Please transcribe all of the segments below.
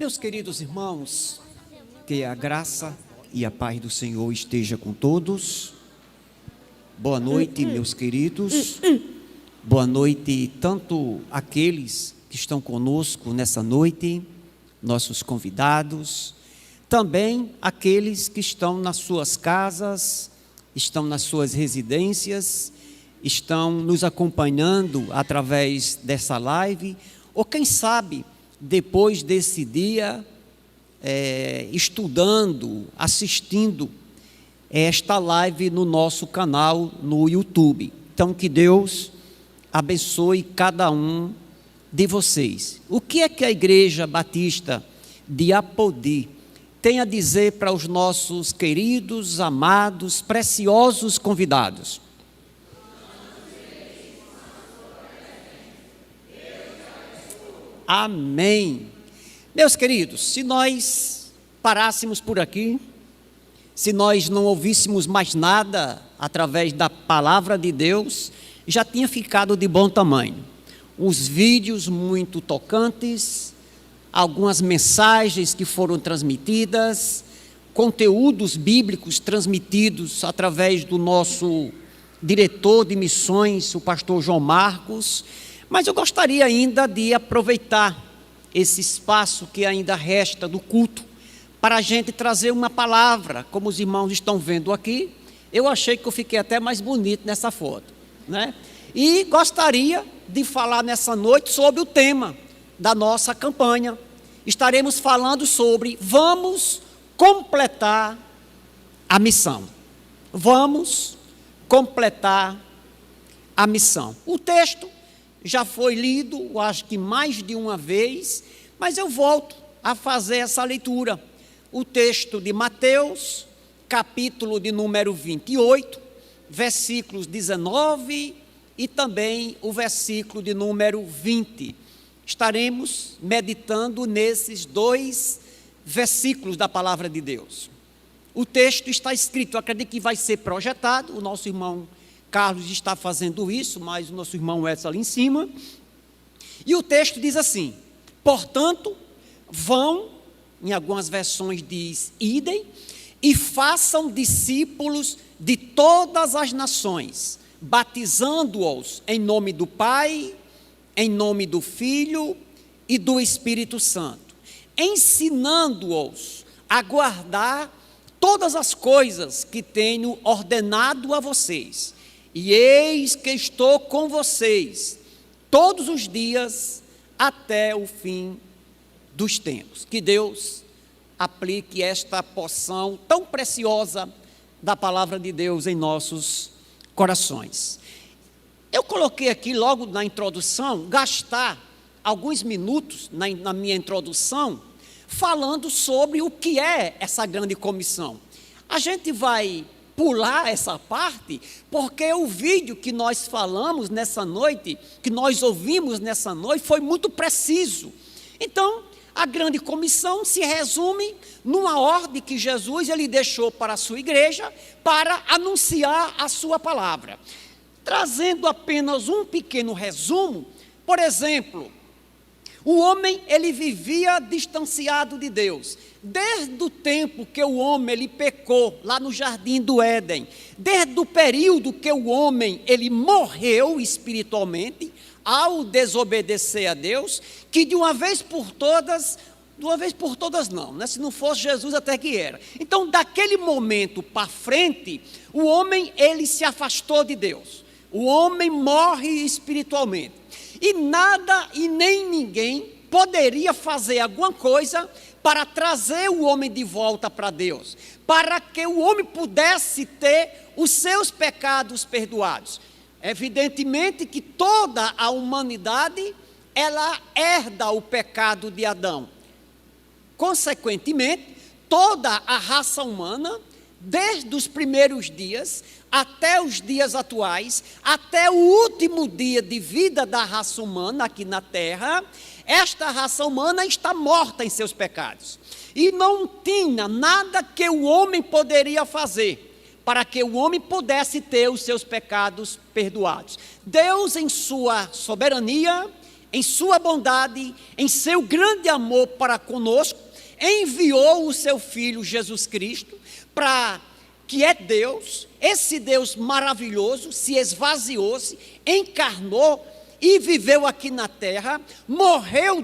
Meus queridos irmãos, que a graça e a paz do Senhor esteja com todos. Boa noite, meus queridos. Boa noite, tanto aqueles que estão conosco nessa noite, nossos convidados, também aqueles que estão nas suas casas, estão nas suas residências, estão nos acompanhando através dessa live, ou quem sabe, depois desse dia, estudando, assistindo esta live no nosso canal no YouTube. Então, que Deus abençoe cada um de vocês. O que é que a Igreja Batista de Apodi tem a dizer para os nossos queridos, amados, preciosos convidados? Amém. Meus queridos, se nós parássemos por aqui, se nós não ouvíssemos mais nada através da palavra de Deus, já tinha ficado de bom tamanho. Os vídeos muito tocantes, algumas mensagens que foram transmitidas, conteúdos bíblicos transmitidos através do nosso diretor de missões, o pastor João Marcos. Mas eu gostaria ainda de aproveitar esse espaço que ainda resta do culto para a gente trazer uma palavra, como os irmãos estão vendo aqui. Eu achei que eu fiquei até mais bonito nessa foto, né? E gostaria de falar nessa noite sobre o tema da nossa campanha. Estaremos falando sobre vamos completar a missão. Vamos completar a missão. O texto já foi lido, acho que mais de uma vez, mas eu volto a fazer essa leitura. O texto de Mateus, capítulo de número 28, versículos 19 e também o versículo de número 20. Estaremos meditando nesses dois versículos da palavra de Deus. O texto está escrito, eu acredito que vai ser projetado, o nosso irmão Carlos está fazendo isso, mas o nosso irmão Edson ali em cima. E o texto diz assim: portanto, vão, em algumas versões diz idem, e façam discípulos de todas as nações, batizando-os em nome do Pai, em nome do Filho e do Espírito Santo, ensinando-os a guardar todas as coisas que tenho ordenado a vocês. E eis que estou com vocês todos os dias até o fim dos tempos. Que Deus aplique esta porção tão preciosa da palavra de Deus em nossos corações. Eu coloquei aqui logo na introdução, gastar alguns minutos na minha introdução, falando sobre o que é essa grande comissão. A gente vai pular essa parte, porque o vídeo que nós falamos nessa noite, que nós ouvimos nessa noite, foi muito preciso. Então, a grande comissão se resume numa ordem que Jesus ele deixou para a sua igreja, para anunciar a sua palavra. Trazendo apenas um pequeno resumo, por exemplo, o homem, ele vivia distanciado de Deus. Desde o tempo que o homem, ele pecou, lá no Jardim do Éden, desde o período que o homem, ele morreu espiritualmente, ao desobedecer a Deus, que de uma vez por todas não, né? Se não fosse Jesus até que era. Então, daquele momento para frente, o homem, ele se afastou de Deus. O homem morre espiritualmente. E nada e nem ninguém poderia fazer alguma coisa para trazer o homem de volta para Deus, para que o homem pudesse ter os seus pecados perdoados. Evidentemente que toda a humanidade, ela herda o pecado de Adão. Consequentemente, toda a raça humana, desde os primeiros dias até os dias atuais, até o último dia de vida da raça humana aqui na Terra, esta raça humana está morta em seus pecados. E não tinha nada que o homem poderia fazer para que o homem pudesse ter os seus pecados perdoados. Deus, em sua soberania, em sua bondade, em seu grande amor para conosco, enviou o seu Filho Jesus Cristo, que é Deus, esse Deus maravilhoso, se esvaziou-se, encarnou e viveu aqui na terra, morreu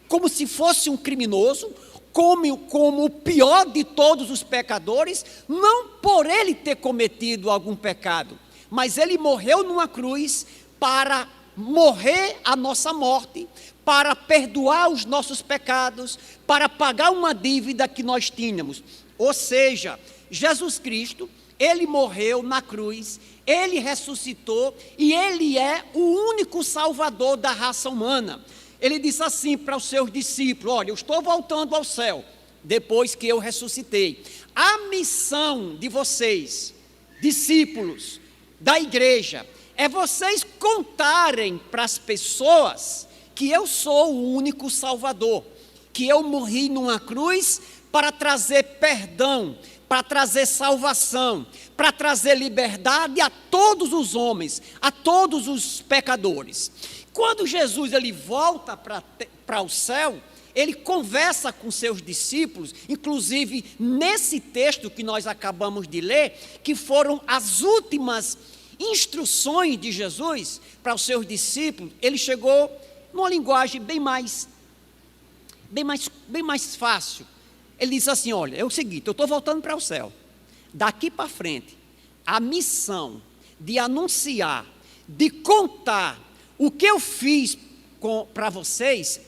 como se fosse um criminoso, como o pior de todos os pecadores, não por ele ter cometido algum pecado, mas ele morreu numa cruz para morrer a nossa morte, para perdoar os nossos pecados, para pagar uma dívida que nós tínhamos. Ou seja, Jesus Cristo, ele morreu na cruz, ele ressuscitou e ele é o único salvador da raça humana. Ele disse assim para os seus discípulos: olha, eu estou voltando ao céu, depois que eu ressuscitei. A missão de vocês, discípulos da igreja, é vocês contarem para as pessoas que eu sou o único Salvador, que eu morri numa cruz para trazer perdão, para trazer salvação, para trazer liberdade a todos os homens, a todos os pecadores. Quando Jesus ele volta para o céu, ele conversa com seus discípulos, inclusive nesse texto que nós acabamos de ler, que foram as últimas instruções de Jesus para os seus discípulos. Ele chegou numa linguagem bem mais fácil. Ele diz assim: olha, é o seguinte, eu estou voltando para o céu, daqui para frente, a missão de anunciar, de contar o que eu fiz para vocês,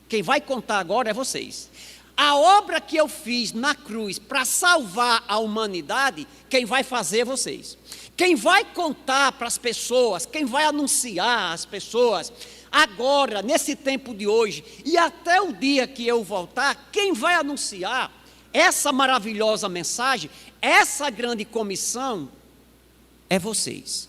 quem vai contar agora é vocês. A obra que eu fiz na cruz para salvar a humanidade, quem vai fazer é vocês. Quem vai contar para as pessoas, quem vai anunciar às pessoas, agora, nesse tempo de hoje, e até o dia que eu voltar, quem vai anunciar essa maravilhosa mensagem, essa grande comissão, é vocês.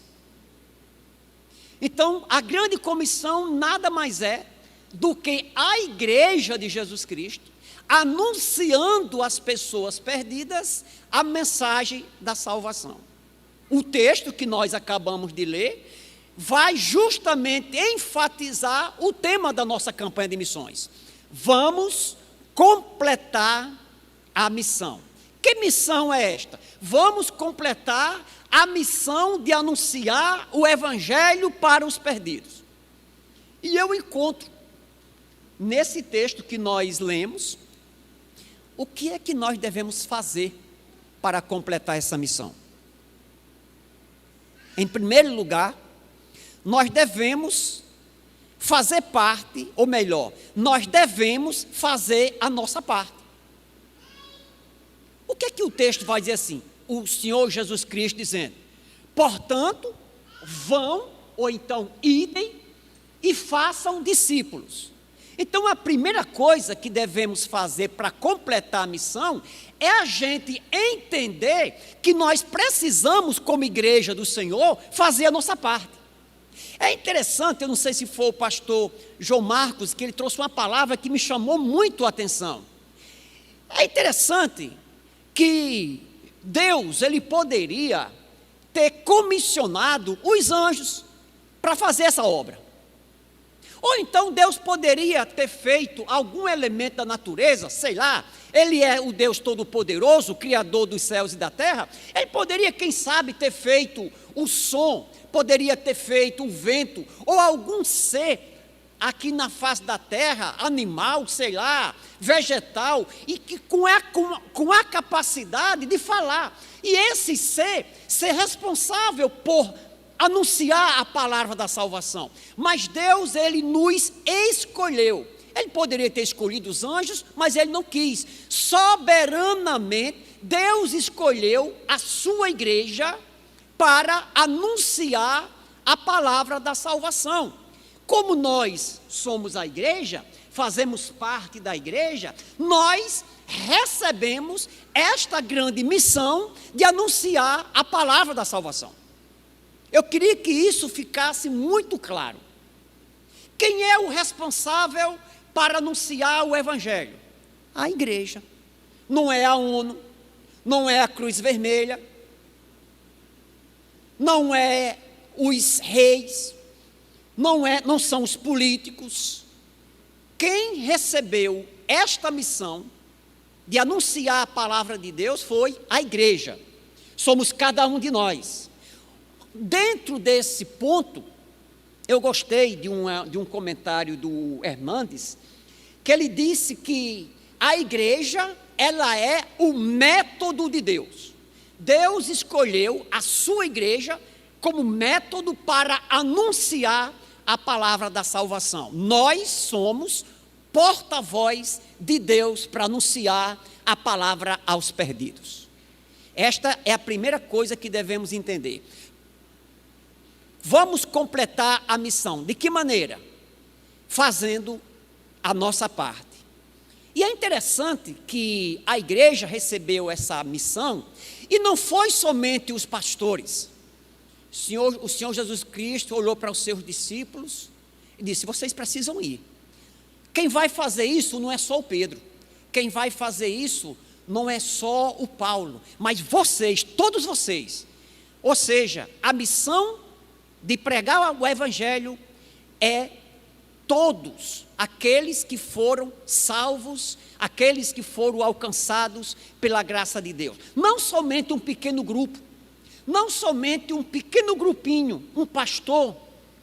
Então, a grande comissão nada mais é do que a igreja de Jesus Cristo, anunciando às pessoas perdidas a mensagem da salvação. O texto que nós acabamos de ler vai justamente enfatizar o tema da nossa campanha de missões. Vamos completar a missão. Que missão é esta? Vamos completar a missão de anunciar o evangelho para os perdidos. E eu encontro nesse texto que nós lemos, o que é que nós devemos fazer para completar essa missão? Em primeiro lugar, nós devemos fazer parte, ou melhor, nós devemos fazer a nossa parte. O que é que o texto vai dizer assim? O Senhor Jesus Cristo dizendo: portanto, vão, ou então idem, e façam discípulos. Então, a primeira coisa que devemos fazer para completar a missão é a gente entender que nós precisamos, como igreja do Senhor, fazer a nossa parte. É interessante, eu não sei se foi o pastor João Marcos, que ele trouxe uma palavra que me chamou muito a atenção. É interessante que Deus, ele poderia ter comissionado os anjos para fazer essa obra. Ou então Deus poderia ter feito algum elemento da natureza, sei lá, ele é o Deus Todo-Poderoso, Criador dos céus e da terra, ele poderia, quem sabe, ter feito o som, poderia ter feito o vento, ou algum ser aqui na face da terra, animal, sei lá, vegetal, e que com a capacidade de falar, e esse ser responsável por anunciar a palavra da salvação. Mas Deus, ele nos escolheu. Ele poderia ter escolhido os anjos, mas ele não quis. Soberanamente, Deus escolheu a sua igreja para anunciar a palavra da salvação. Como nós somos a igreja, fazemos parte da igreja, nós recebemos esta grande missão de anunciar a palavra da salvação. Eu queria que isso ficasse muito claro. Quem é o responsável para anunciar o evangelho? A igreja. Não é a ONU, não é a Cruz Vermelha, não é os reis, não são os políticos. Quem recebeu esta missão de anunciar a palavra de Deus foi a igreja. Somos cada um de nós. Dentro desse ponto, eu gostei de um comentário do Hernandes, que ele disse que a igreja, ela é o método de Deus. Deus escolheu a sua igreja como método para anunciar a palavra da salvação. Nós somos porta-voz de Deus para anunciar a palavra aos perdidos. Esta é a primeira coisa que devemos entender. Vamos completar a missão. De que maneira? Fazendo a nossa parte. E é interessante que a igreja recebeu essa missão e não foi somente os pastores. O Senhor Jesus Cristo olhou para os seus discípulos e disse: vocês precisam ir. Quem vai fazer isso não é só o Pedro. Quem vai fazer isso não é só o Paulo, mas vocês, todos vocês. Ou seja, a missão de pregar o evangelho é todos aqueles que foram salvos, aqueles que foram alcançados pela graça de Deus. Não somente um pequeno grupo, não somente um pequeno grupinho, um pastor,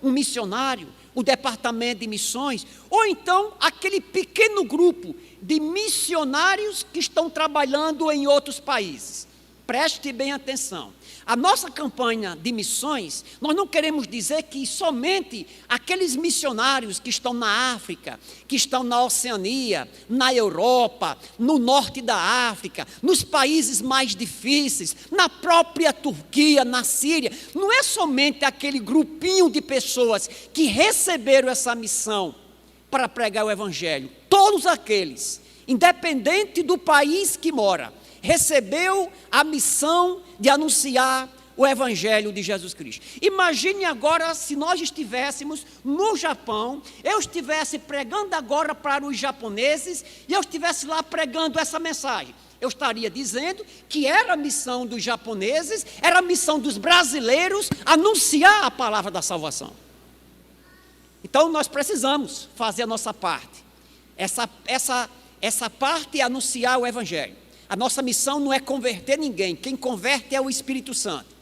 um missionário, o departamento de missões, ou então aquele pequeno grupo de missionários que estão trabalhando em outros países. Preste bem atenção. A nossa campanha de missões, nós não queremos dizer que somente aqueles missionários que estão na África, que estão na Oceania, na Europa, no norte da África, nos países mais difíceis, na própria Turquia, na Síria, não é somente aquele grupinho de pessoas que receberam essa missão para pregar o evangelho. Todos aqueles, independente do país que mora, recebeu a missão de anunciar o evangelho de Jesus Cristo. Imagine agora se nós estivéssemos no Japão, eu estivesse pregando agora para os japoneses e eu estivesse lá pregando essa mensagem. Eu estaria dizendo que era a missão dos japoneses, era a missão dos brasileiros anunciar a palavra da salvação. Então nós precisamos fazer a nossa parte. Essa parte é anunciar o evangelho. A nossa missão não é converter ninguém, quem converte é o Espírito Santo.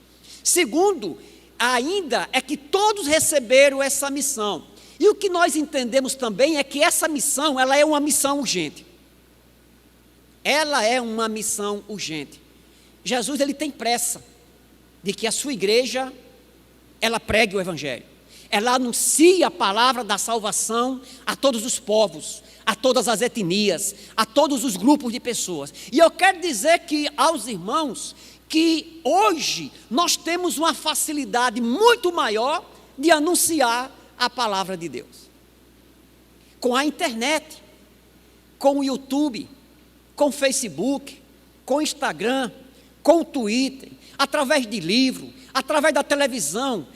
Segundo, ainda é que todos receberam essa missão. E o que nós entendemos também é que essa missão, ela é uma missão urgente. Ela é uma missão urgente. Jesus, ele tem pressa de que a sua igreja, ela pregue o evangelho. Ela anuncia a palavra da salvação a todos os povos, a todas as etnias, a todos os grupos de pessoas. E eu quero dizer que aos irmãos que hoje nós temos uma facilidade muito maior de anunciar a palavra de Deus. Com a internet, com o YouTube, com o Facebook, com o Instagram, com o Twitter, através de livro, através da televisão.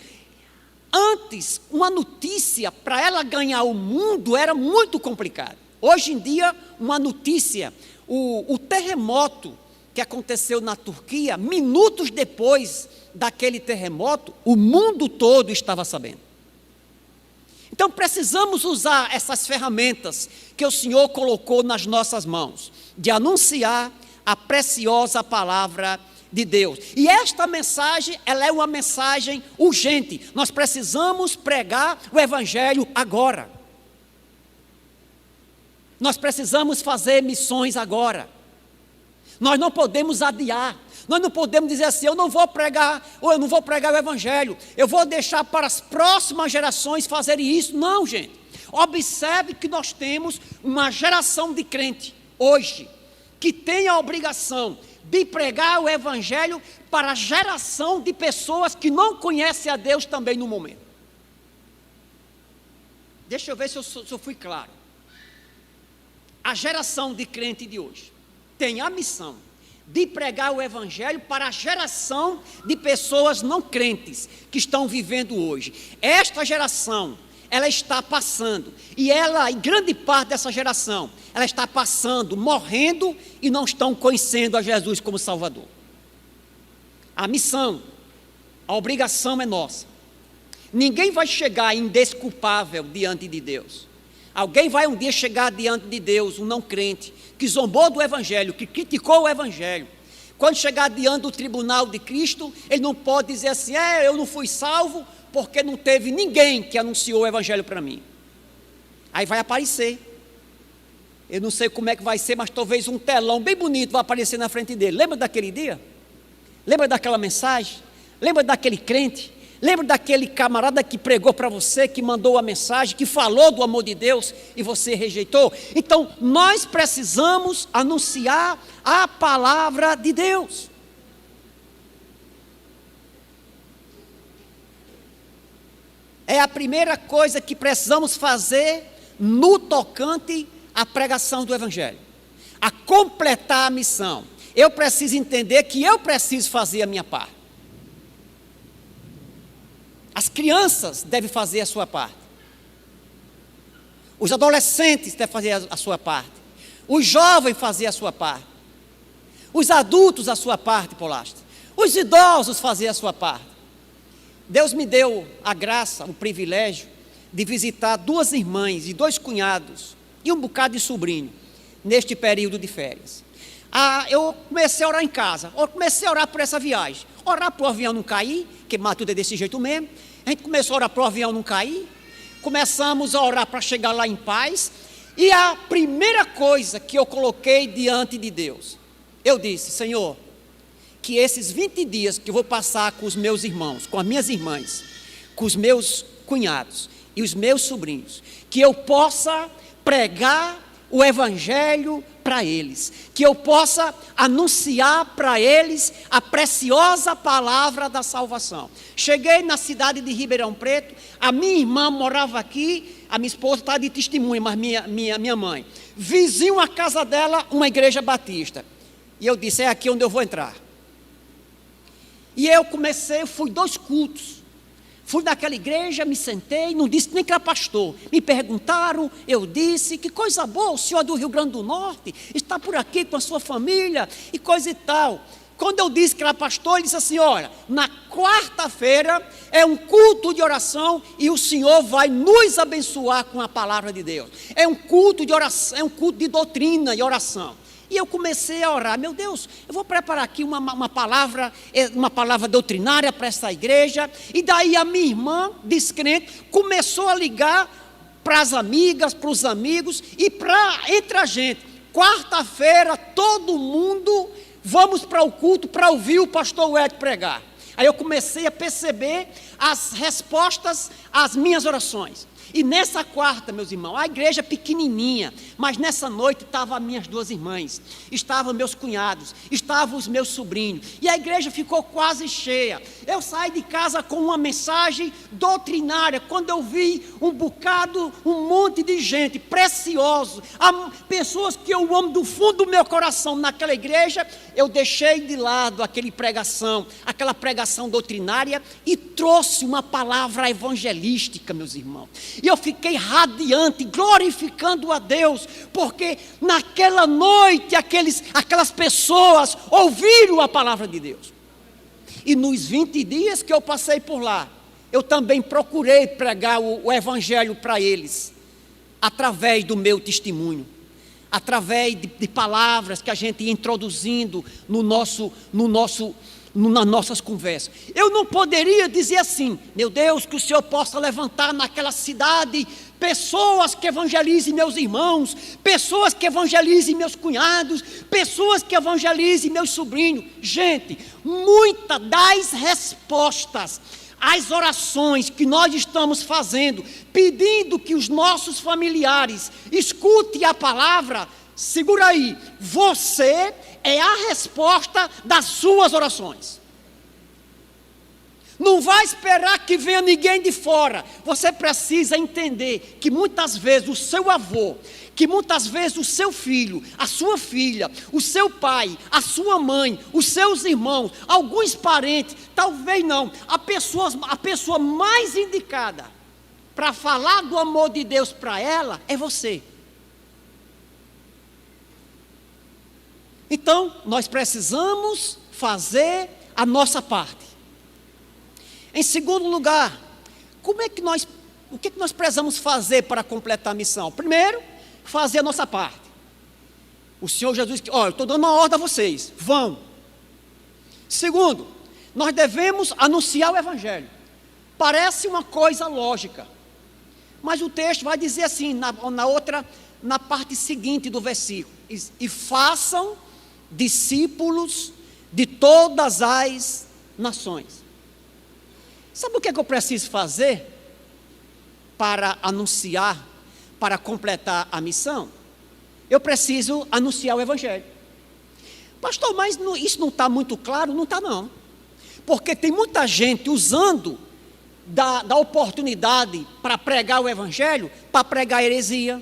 Antes, uma notícia, para ela ganhar o mundo, era muito complicado. Hoje em dia, uma notícia, o terremoto que aconteceu na Turquia, minutos depois daquele terremoto, o mundo todo estava sabendo. Então, precisamos usar essas ferramentas que o Senhor colocou nas nossas mãos, de anunciar a preciosa palavra de Deus. E esta mensagem, ela é uma mensagem urgente. Nós precisamos pregar o evangelho agora. Nós precisamos fazer missões agora. Nós não podemos adiar. Nós não podemos dizer assim: eu não vou pregar, ou eu não vou pregar o evangelho, eu vou deixar para as próximas gerações fazerem isso. Não, gente. Observe que nós temos uma geração de crente hoje que tem a obrigação de pregar o evangelho para a geração de pessoas que não conhecem a Deus também no momento. Deixa eu ver se eu fui claro. A geração de crente de hoje tem a missão de pregar o evangelho para a geração de pessoas não crentes que estão vivendo hoje. Esta geração, ela está passando, e ela, em grande parte dessa geração, ela está passando, morrendo, e não estão conhecendo a Jesus como Salvador. A missão, a obrigação é nossa. Ninguém vai chegar indesculpável diante de Deus. Alguém vai um dia chegar diante de Deus, um não crente, que zombou do Evangelho, que criticou o Evangelho. Quando chegar diante do tribunal de Cristo, ele não pode dizer assim, eu não fui salvo, porque não teve ninguém que anunciou o Evangelho para mim. Aí vai aparecer. Eu não sei como é que vai ser, mas talvez um telão bem bonito vai aparecer na frente dele. Lembra daquele dia? Lembra daquela mensagem? Lembra daquele crente? Lembra daquele camarada que pregou para você, que mandou a mensagem, que falou do amor de Deus e você rejeitou? Então, nós precisamos anunciar a palavra de Deus. É a primeira coisa que precisamos fazer no tocante à pregação do Evangelho. A completar a missão. Eu preciso entender que eu preciso fazer a minha parte. As crianças devem fazer a sua parte. Os adolescentes devem fazer a sua parte. Os jovens fazer a sua parte. Os adultos a sua parte, Polastro. Os idosos fazer a sua parte. Deus me deu a graça, o privilégio de visitar 2 irmãs e 2 cunhados e um bocado de sobrinho neste período de férias. Eu comecei a orar em casa, eu comecei a orar por essa viagem, orar para o avião não cair, que tudo é desse jeito mesmo. A gente começou a orar para o avião não cair, começamos a orar para chegar lá em paz, e a primeira coisa que eu coloquei diante de Deus, eu disse, Senhor, que esses 20 dias que eu vou passar com os meus irmãos, com as minhas irmãs, com os meus cunhados e os meus sobrinhos, que eu possa pregar o Evangelho para eles, que eu possa anunciar para eles a preciosa palavra da salvação. Cheguei na cidade de Ribeirão Preto, a minha irmã morava aqui, a minha esposa está de testemunha, mas minha mãe, vizinho à casa dela, uma igreja batista, e eu disse, é aqui onde eu vou entrar. E eu fui 2 cultos, fui naquela igreja, me sentei, não disse nem que era pastor, me perguntaram, eu disse, que coisa boa, o senhor é do Rio Grande do Norte, está por aqui com a sua família, e coisa e tal. Quando eu disse que era pastor, ele disse assim, olha, na quarta-feira é um culto de oração, e o senhor vai nos abençoar com a palavra de Deus. É um culto de oração, é um culto de doutrina e oração. E eu comecei a orar, meu Deus, eu vou preparar aqui uma palavra doutrinária para essa igreja. E daí a minha irmã, descrente, começou a ligar para as amigas, para os amigos e entre a gente. Quarta-feira, todo mundo, vamos para o culto para ouvir o pastor Ed pregar. Aí eu comecei a perceber as respostas às minhas orações. E nessa quarta, meus irmãos, a igreja pequenininha, mas nessa noite estavam as minhas 2 irmãs, estavam meus cunhados, estavam os meus sobrinhos, e a igreja ficou quase cheia. Eu saí de casa com uma mensagem doutrinária, quando eu vi um monte de gente, precioso, pessoas que eu amo do fundo do meu coração naquela igreja, eu deixei de lado aquela pregação doutrinária, e trouxe uma palavra evangelística, meus irmãos. E eu fiquei radiante, glorificando a Deus, porque naquela noite aquelas pessoas ouviram a palavra de Deus. E nos 20 dias que eu passei por lá, eu também procurei pregar o Evangelho para eles, através do meu testemunho, através de palavras que a gente ia introduzindo nas nossas conversas. Eu não poderia dizer assim, meu Deus, que o Senhor possa levantar naquela cidade pessoas que evangelizem meus irmãos, pessoas que evangelizem meus cunhados, pessoas que evangelizem meus sobrinhos. Gente, muitas das respostas às orações que nós estamos fazendo, pedindo que os nossos familiares escutem a palavra, segura aí, você é a resposta das suas orações. Não vai esperar que venha ninguém de fora. Você precisa entender que muitas vezes o seu avô, que muitas vezes o seu filho, a sua filha, o seu pai, a sua mãe, os seus irmãos, alguns parentes, talvez não, a pessoa mais indicada para falar do amor de Deus para ela é você. Então, nós precisamos fazer a nossa parte. Em segundo lugar, O que nós precisamos fazer para completar a missão? Primeiro, fazer a nossa parte. O Senhor Jesus, olha, eu estou dando uma ordem a vocês, vão. Segundo, nós devemos anunciar o Evangelho. Parece uma coisa lógica, mas o texto vai dizer assim, na parte seguinte do versículo, e façam discípulos de todas as nações. Sabe o que eu preciso fazer para anunciar, para completar a missão? Eu preciso anunciar o Evangelho. Pastor, mas isso não está muito claro? Não está não, porque tem muita gente usando da oportunidade para pregar o Evangelho, para pregar heresia.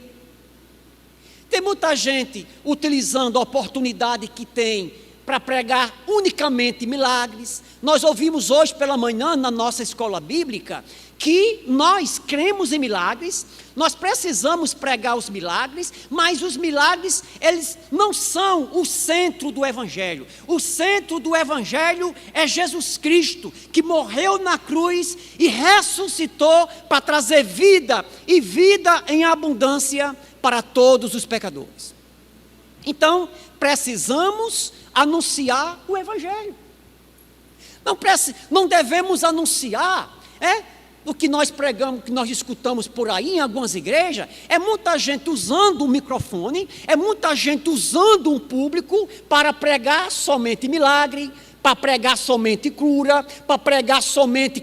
Tem muita gente utilizando a oportunidade que tem para pregar unicamente milagres. Nós ouvimos hoje pela manhã na nossa escola bíblica que nós cremos em milagres, nós precisamos pregar os milagres, mas os milagres, eles não são o centro do Evangelho. O centro do Evangelho é Jesus Cristo, que morreu na cruz e ressuscitou para trazer vida e vida em abundância para todos os pecadores. Então, precisamos anunciar o Evangelho. Não devemos anunciar, o que nós pregamos, que nós escutamos por aí em algumas igrejas, é muita gente usando o microfone, é muita gente usando um público para pregar somente milagre, para pregar somente cura, para pregar somente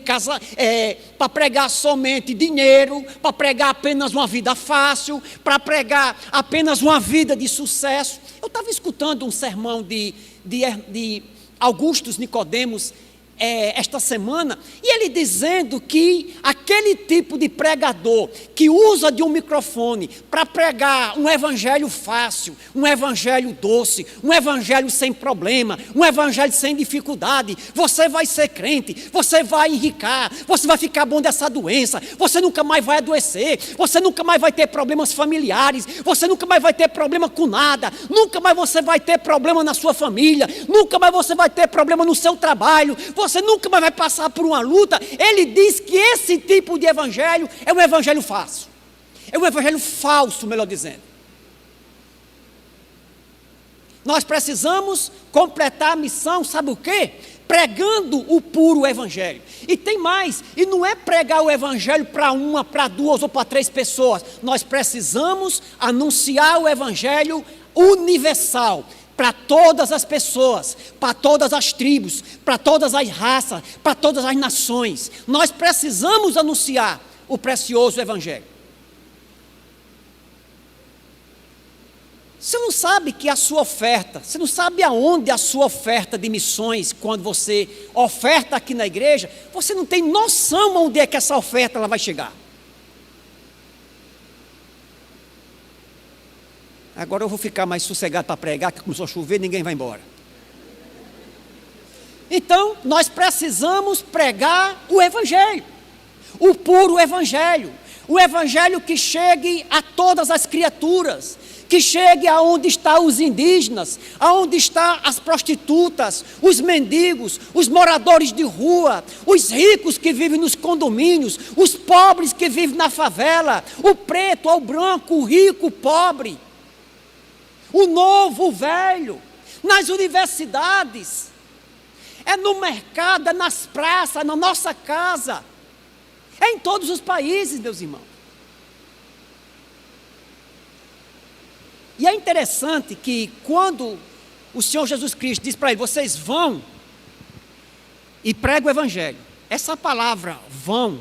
para pregar somente dinheiro, para pregar apenas uma vida fácil, para pregar apenas uma vida de sucesso. Eu estava escutando um sermão de Augustus Nicodemos esta semana, e ele dizendo que aquele tipo de pregador que usa de um microfone para pregar um evangelho fácil, um evangelho doce, um evangelho sem problema, um evangelho sem dificuldade, você vai ser crente, você vai enricar, você vai ficar bom dessa doença, você nunca mais vai adoecer, você nunca mais vai ter problemas familiares, você nunca mais vai ter problema com nada, nunca mais você vai ter problema na sua família, nunca mais você vai ter problema no seu trabalho, você nunca mais vai passar por uma luta. Ele diz que esse tipo de evangelho é um evangelho fácil, é um evangelho falso, melhor dizendo. Nós precisamos completar a missão, sabe o quê? Pregando o puro evangelho. E tem mais, e não é pregar o evangelho para uma, para duas ou para três pessoas. Nós precisamos anunciar o evangelho universal, para todas as pessoas, para todas as tribos, para todas as raças, para todas as nações. Nós precisamos anunciar o precioso evangelho. Você não sabe que a sua oferta, você não sabe aonde a sua oferta de missões, quando você oferta aqui na igreja, você não tem noção onde é que essa oferta ela vai chegar. Agora eu vou ficar mais sossegado para pregar, que começou a chover, ninguém vai embora. Então, nós precisamos pregar o evangelho, o puro evangelho, o evangelho que chegue a todas as criaturas, que chegue aonde estão os indígenas, aonde estão as prostitutas, os mendigos, os moradores de rua, os ricos que vivem nos condomínios, os pobres que vivem na favela, o preto, o branco, o rico, o pobre, o novo, o velho, nas universidades, é no mercado, é nas praças, é na nossa casa, é em todos os países, meus irmãos. E é interessante que quando o Senhor Jesus Cristo diz para ele, vocês vão e pregam o evangelho, essa palavra vão,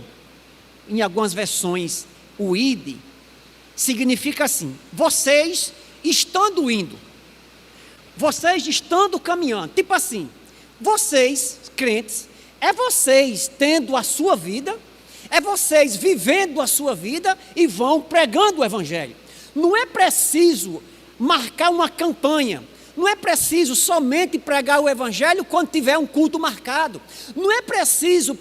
em algumas versões, o ide, significa assim, vocês estando indo, vocês estando caminhando, tipo assim, vocês, crentes, é vocês tendo a sua vida, é vocês vivendo a sua vida e vão pregando o evangelho. Não é preciso marcar uma campanha, não é preciso somente pregar o evangelho quando tiver um culto marcado, não é preciso,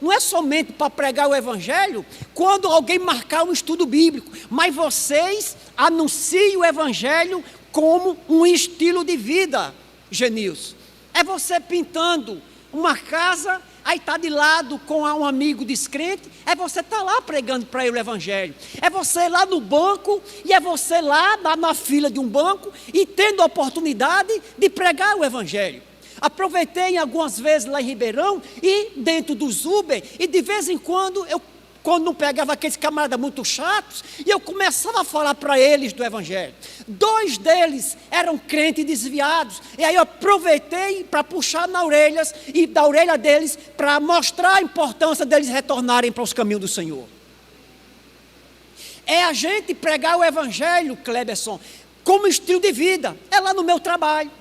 não é somente para pregar o evangelho quando alguém marcar um estudo bíblico, mas vocês anunciem o evangelho como um estilo de vida, Genilson. É você pintando uma casa, aí está de lado com um amigo descrente, é você estar lá pregando para ele o evangelho. É você lá no banco, e é você lá na fila de um banco, e tendo a oportunidade de pregar o evangelho. Aproveitei algumas vezes lá em Ribeirão, e dentro dos Uber, e de vez em quando quando não pegava aqueles camaradas muito chatos, e eu começava a falar para eles do evangelho. 2 deles eram crentes desviados, e aí eu aproveitei para puxar na orelhas, e da orelha deles, para mostrar a importância deles retornarem para os caminhos do Senhor. É a gente pregar o evangelho, Cleberson, como estilo de vida. É lá no meu trabalho,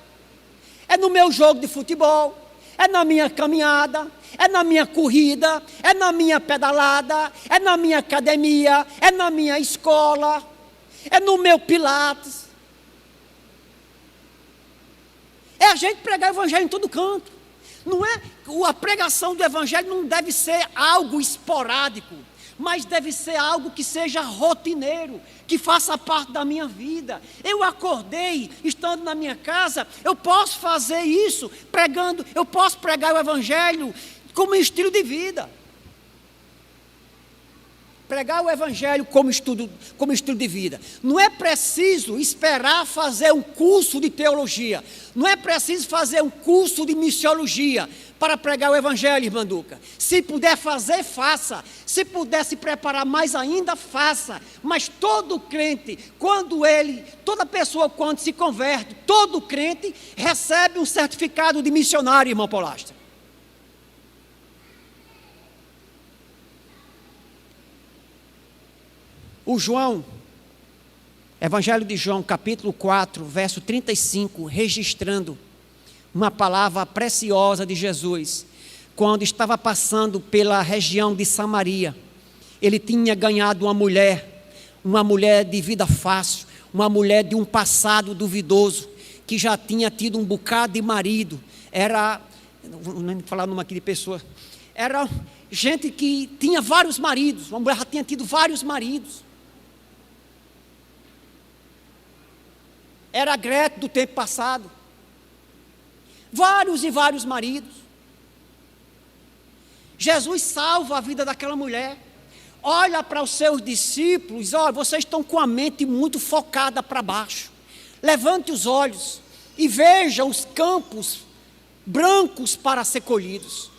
é no meu jogo de futebol, é na minha caminhada, é na minha corrida, é na minha pedalada, é na minha academia, é na minha escola, é no meu pilates. É a gente pregar o evangelho em todo canto. Não é, a pregação do evangelho não deve ser algo esporádico, mas deve ser algo que seja rotineiro, que faça parte da minha vida. Eu acordei, estando na minha casa, eu posso fazer isso, pregando, eu posso pregar o evangelho como estilo de vida. Pregar o evangelho como estilo de vida. Não é preciso esperar fazer um curso de teologia. Não é preciso fazer um curso de missiologia para pregar o evangelho, irmã Duca. Se puder fazer, faça. Se puder se preparar mais ainda, faça. Mas todo crente, toda pessoa quando se converte, todo crente recebe um certificado de missionário, irmão Polastro. O João, Evangelho de João, capítulo 4, verso 35, registrando uma palavra preciosa de Jesus, quando estava passando pela região de Samaria. Ele tinha ganhado uma mulher de vida fácil, uma mulher de um passado duvidoso, que já tinha tido um bocado de marido. Não vou falar o nome aqui de pessoa, era gente que tinha vários maridos, uma mulher já tinha tido vários maridos. Era a Gretchen do tempo passado. Vários e vários maridos. Jesus salva a vida daquela mulher. Olha para os seus discípulos, olha, vocês estão com a mente muito focada para baixo. Levante os olhos e veja os campos brancos para ser colhidos.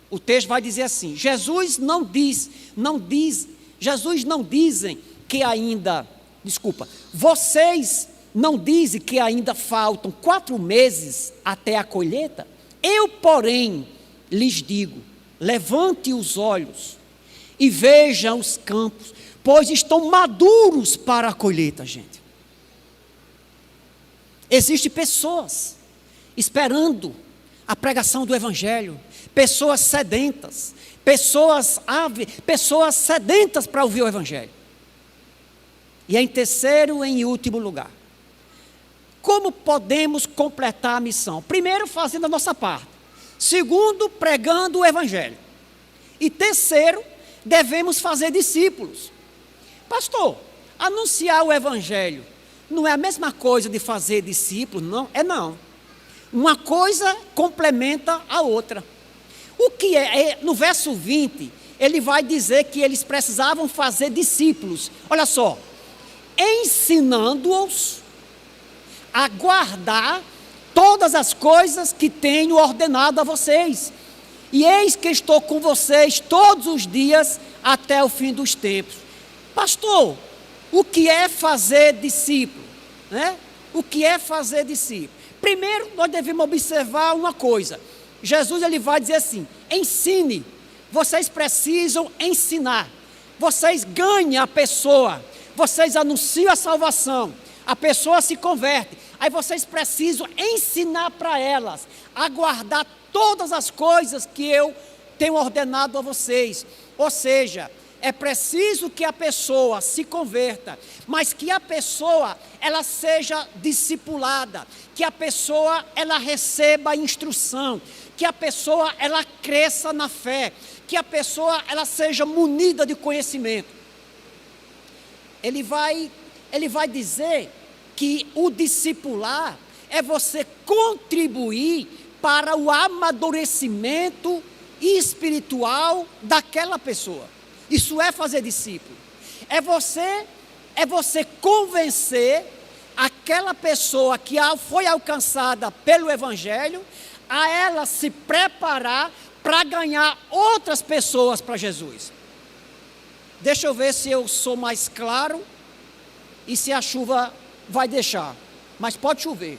O texto vai dizer assim: Jesus não dizem que ainda, vocês não dizem que ainda faltam 4 meses até a colheita? Eu, porém, lhes digo, levante os olhos e vejam os campos, pois estão maduros para a colheita, gente. Existem pessoas esperando a pregação do evangelho, pessoas sedentas, pessoas sedentas para ouvir o evangelho. E em terceiro e em último lugar, como podemos completar a missão? Primeiro, fazendo a nossa parte. Segundo, pregando o evangelho. E terceiro, devemos fazer discípulos. Pastor, anunciar o evangelho não é a mesma coisa de fazer discípulos? Não, não. Uma coisa complementa a outra. O que no verso 20, ele vai dizer que eles precisavam fazer discípulos. Olha só, ensinando-os a guardar todas as coisas que tenho ordenado a vocês. E eis que estou com vocês todos os dias até o fim dos tempos. Pastor, o que é fazer discípulo? O que é fazer discípulo? Primeiro, nós devemos observar uma coisa. Jesus ele vai dizer assim: ensine. Vocês precisam ensinar. Vocês ganham a pessoa. Vocês anunciam a salvação. A pessoa se converte. Aí vocês precisam ensinar para elas a guardar todas as coisas que eu tenho ordenado a vocês. Ou seja, é preciso que a pessoa se converta, mas que a pessoa ela seja discipulada, que a pessoa ela receba instrução, que a pessoa ela cresça na fé, que a pessoa ela seja munida de conhecimento. Ele vai dizer que o discipular é você contribuir para o amadurecimento espiritual daquela pessoa. Isso é fazer discípulo. É você convencer aquela pessoa que foi alcançada pelo Evangelho a ela se preparar para ganhar outras pessoas para Jesus. Deixa eu ver se eu sou mais claro e se a chuva vai deixar. Mas pode chover.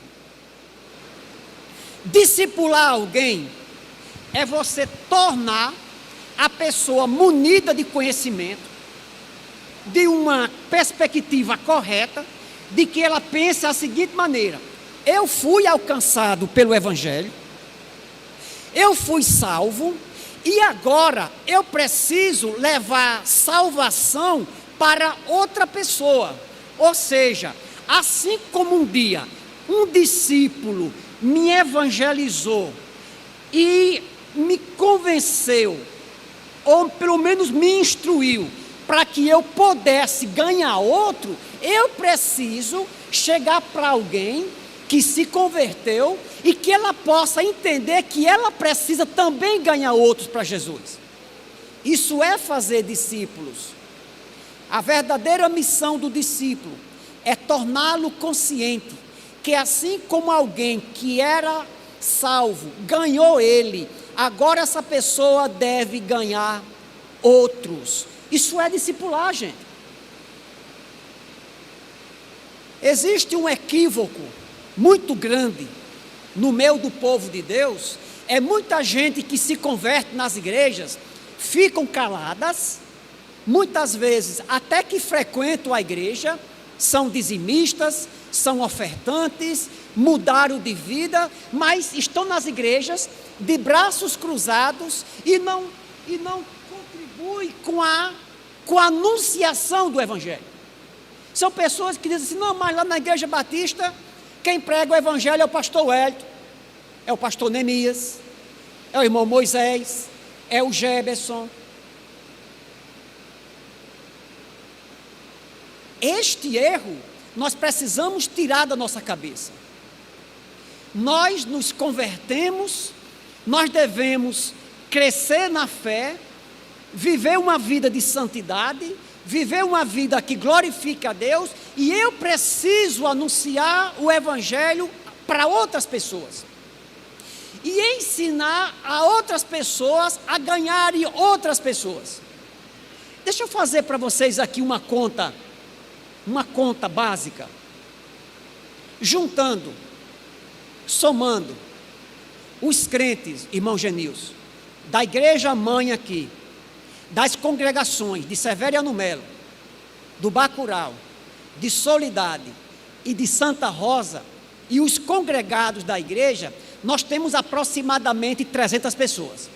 Discipular alguém é você tornar a pessoa munida de conhecimento, de uma perspectiva correta, de que ela pense a seguinte maneira: eu fui alcançado pelo Evangelho, eu fui salvo, e agora eu preciso levar salvação para outra pessoa. Ou seja, assim como um dia um discípulo me evangelizou e me convenceu, ou pelo menos me instruiu, para que eu pudesse ganhar outro, eu preciso chegar para alguém que se converteu e que ela possa entender que ela precisa também ganhar outros para Jesus. Isso é fazer discípulos. A verdadeira missão do discípulo é torná-lo consciente que assim como alguém que era salvo ganhou ele, agora essa pessoa deve ganhar outros. Isso é discipular, gente. Existe um equívoco muito grande no meio do povo de Deus. É muita gente que se converte nas igrejas, ficam caladas, muitas vezes até que frequentam a igreja, são dizimistas, são ofertantes, mudaram de vida, mas estão nas igrejas de braços cruzados e não contribuem com a anunciação do Evangelho. São pessoas que dizem assim: não, mas lá na igreja batista, quem prega o Evangelho é o pastor Wellington, é o pastor Neemias, é o irmão Moisés, é o Geberson. Este erro nós precisamos tirar da nossa cabeça. Nós nos convertemos, nós devemos crescer na fé, viver uma vida de santidade, viver uma vida que glorifique a Deus, e eu preciso anunciar o Evangelho para outras pessoas. E ensinar a outras pessoas a ganharem outras pessoas. Deixa eu fazer para vocês aqui uma conta básica. Juntando, somando os crentes, irmão Genilson, da igreja mãe aqui, das congregações de Severiano Melo, do Bacurau, de Soledade e de Santa Rosa, e os congregados da igreja, nós temos aproximadamente 300 pessoas.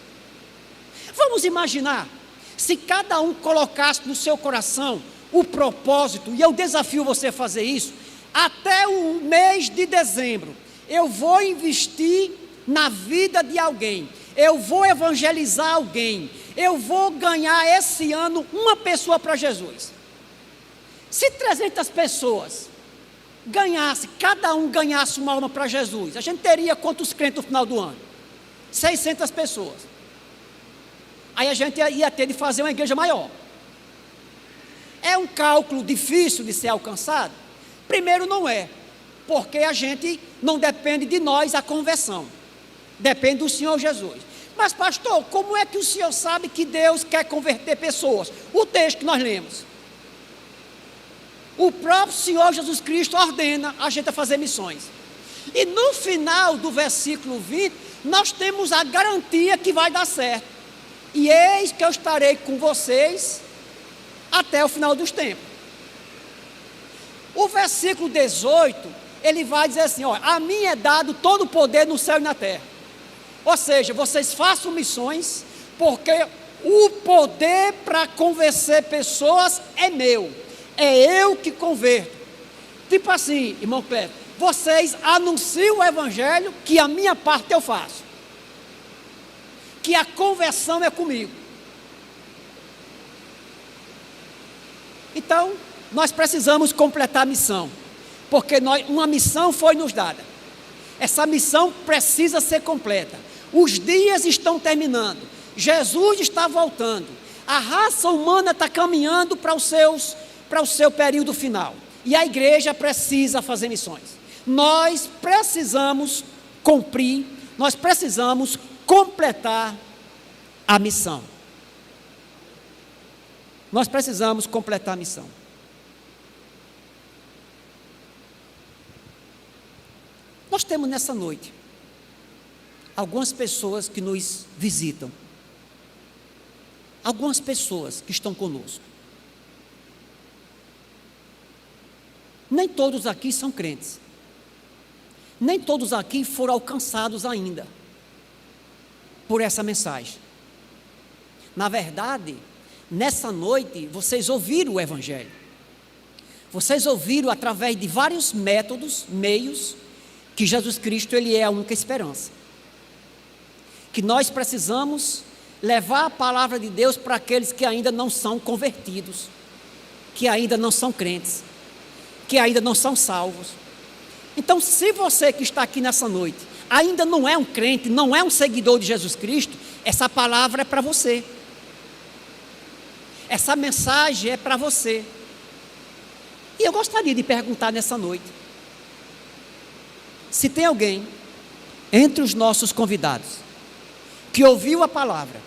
Vamos imaginar, se cada um colocasse no seu coração o propósito, e eu desafio você a fazer isso, até o mês de dezembro, eu vou investir na vida de alguém, eu vou evangelizar alguém, eu vou ganhar esse ano uma pessoa para Jesus. Se 300 pessoas cada um ganhasse uma alma para Jesus, a gente teria quantos crentes no final do ano? 600 pessoas. Aí a gente ia ter de fazer uma igreja maior. É um cálculo difícil de ser alcançado? Primeiro, não é, porque a gente não depende de nós a conversão, depende do Senhor Jesus. Mas pastor, como é que o senhor sabe que Deus quer converter pessoas? O texto que nós lemos. O próprio Senhor Jesus Cristo ordena a gente a fazer missões. E no final do versículo 20, nós temos a garantia que vai dar certo. E eis que eu estarei com vocês até o final dos tempos. O versículo 18, ele vai dizer assim: ó, a mim é dado todo o poder no céu e na terra. Ou seja, vocês façam missões, porque o poder para convencer pessoas é meu. É eu que converto. Tipo assim, irmão Cleber, vocês anunciam o Evangelho, que a minha parte eu faço. Que a conversão é comigo. Então, nós precisamos completar a missão, porque uma missão foi nos dada. Essa missão precisa ser completa. Os dias estão terminando. Jesus está voltando. A raça humana está caminhando para o seu período final. E a igreja precisa fazer missões. Nós precisamos cumprir, nós precisamos completar a missão. Nós precisamos completar a missão. Nós temos nessa noite algumas pessoas que nos visitam. Algumas pessoas que estão conosco. Nem todos aqui são crentes. Nem todos aqui foram alcançados ainda por essa mensagem. Na verdade, nessa noite, vocês ouviram o Evangelho. Vocês ouviram através de vários métodos, meios, que Jesus Cristo, Ele é a única esperança. Que nós precisamos levar a palavra de Deus para aqueles que ainda não são convertidos, que ainda não são crentes, que ainda não são salvos. Então, se você que está aqui nessa noite ainda não é um crente, não é um seguidor de Jesus Cristo, essa palavra é para você. Essa mensagem é para você. E eu gostaria de perguntar nessa noite, se tem alguém entre os nossos convidados que ouviu a palavra,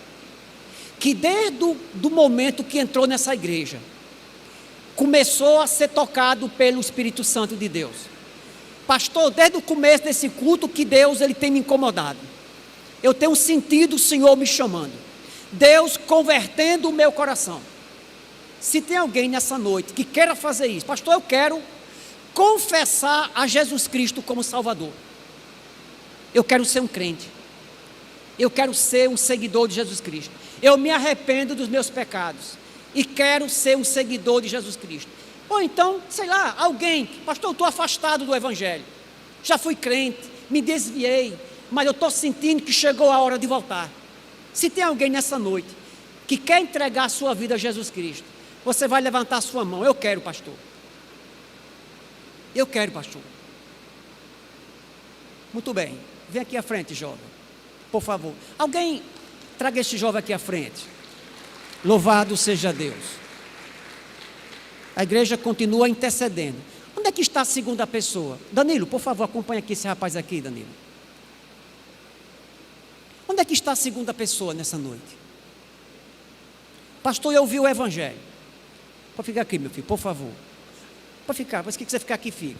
que desde o momento que entrou nessa igreja, começou a ser tocado pelo Espírito Santo de Deus. Pastor, desde o começo desse culto que Deus ele tem me incomodado. Eu tenho sentido o Senhor me chamando. Deus convertendo o meu coração. Se tem alguém nessa noite que queira fazer isso, pastor, eu quero confessar a Jesus Cristo como Salvador. Eu quero ser um crente. Eu quero ser um seguidor de Jesus Cristo. Eu me arrependo dos meus pecados e quero ser um seguidor de Jesus Cristo. Ou então, sei lá, alguém, pastor, eu estou afastado do Evangelho. Já fui crente, me desviei, mas eu estou sentindo que chegou a hora de voltar. Se tem alguém nessa noite que quer entregar a sua vida a Jesus Cristo, você vai levantar a sua mão. Eu quero, pastor. Eu quero, pastor. Muito bem. Vem aqui à frente, jovem. Por favor. Alguém traga este jovem aqui à frente. Louvado seja Deus. A igreja continua intercedendo. Onde é que está a segunda pessoa? Danilo, por favor, acompanha aqui esse rapaz aqui, Danilo. Onde é que está a segunda pessoa nessa noite? Pastor, eu ouvi o Evangelho. Pode ficar aqui, meu filho, por favor. Pode ficar, mas o que você ficar aqui, filho?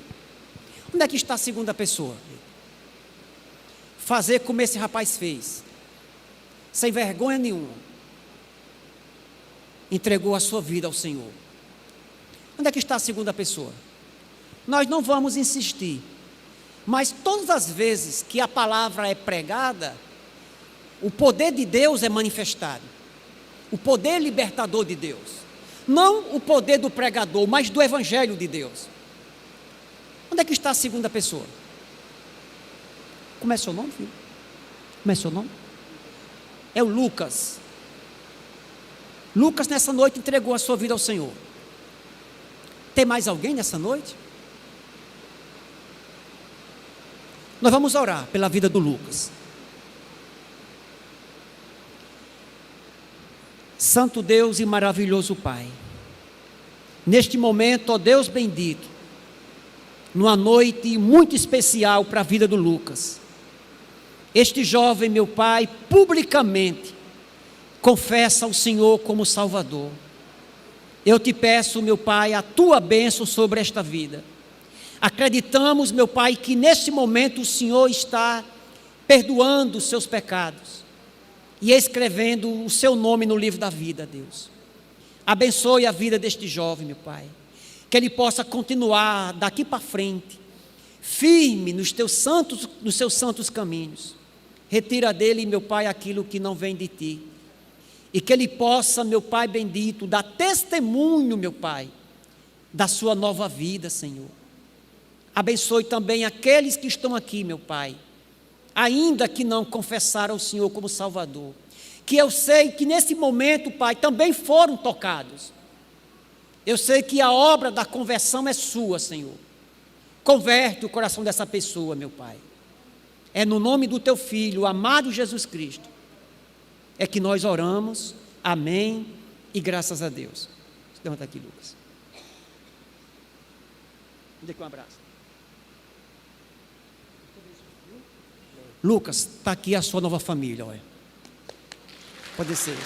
Onde é que está a segunda pessoa? Fazer como esse rapaz fez. Sem vergonha nenhuma. Entregou a sua vida ao Senhor. Onde é que está a segunda pessoa? Nós não vamos insistir. Mas todas as vezes que a palavra é pregada, o poder de Deus é manifestado. O poder libertador de Deus. Não o poder do pregador, mas do Evangelho de Deus. Onde é que está a segunda pessoa? Como é seu nome, filho? Como é seu nome? É o Lucas. Lucas nessa noite entregou a sua vida ao Senhor. Tem mais alguém nessa noite? Nós vamos orar pela vida do Lucas. Santo Deus e maravilhoso Pai, neste momento, ó Deus bendito, numa noite muito especial para a vida do Lucas, este jovem, meu Pai, publicamente confessa ao Senhor como Salvador. Eu te peço, meu Pai, a tua bênção sobre esta vida. Acreditamos, meu Pai, que neste momento o Senhor está perdoando os seus pecados e escrevendo o seu nome no livro da vida, Deus. Abençoe a vida deste jovem, meu Pai, que ele possa continuar daqui para frente, firme nos seus santos caminhos. Retira dele, meu Pai, aquilo que não vem de ti, e que ele possa, meu Pai bendito, dar testemunho, meu Pai, da sua nova vida, Senhor. Abençoe também aqueles que estão aqui, meu Pai, ainda que não confessaram o Senhor como Salvador, que eu sei que nesse momento, Pai, também foram tocados. Eu sei que a obra da conversão é sua, Senhor. Converte o coração dessa pessoa, meu Pai. É no nome do teu Filho, o amado Jesus Cristo, é que nós oramos, amém, e graças a Deus. Levanta aqui, Lucas. Dê um abraço. Lucas, está aqui a sua nova família, olha. Pode ser.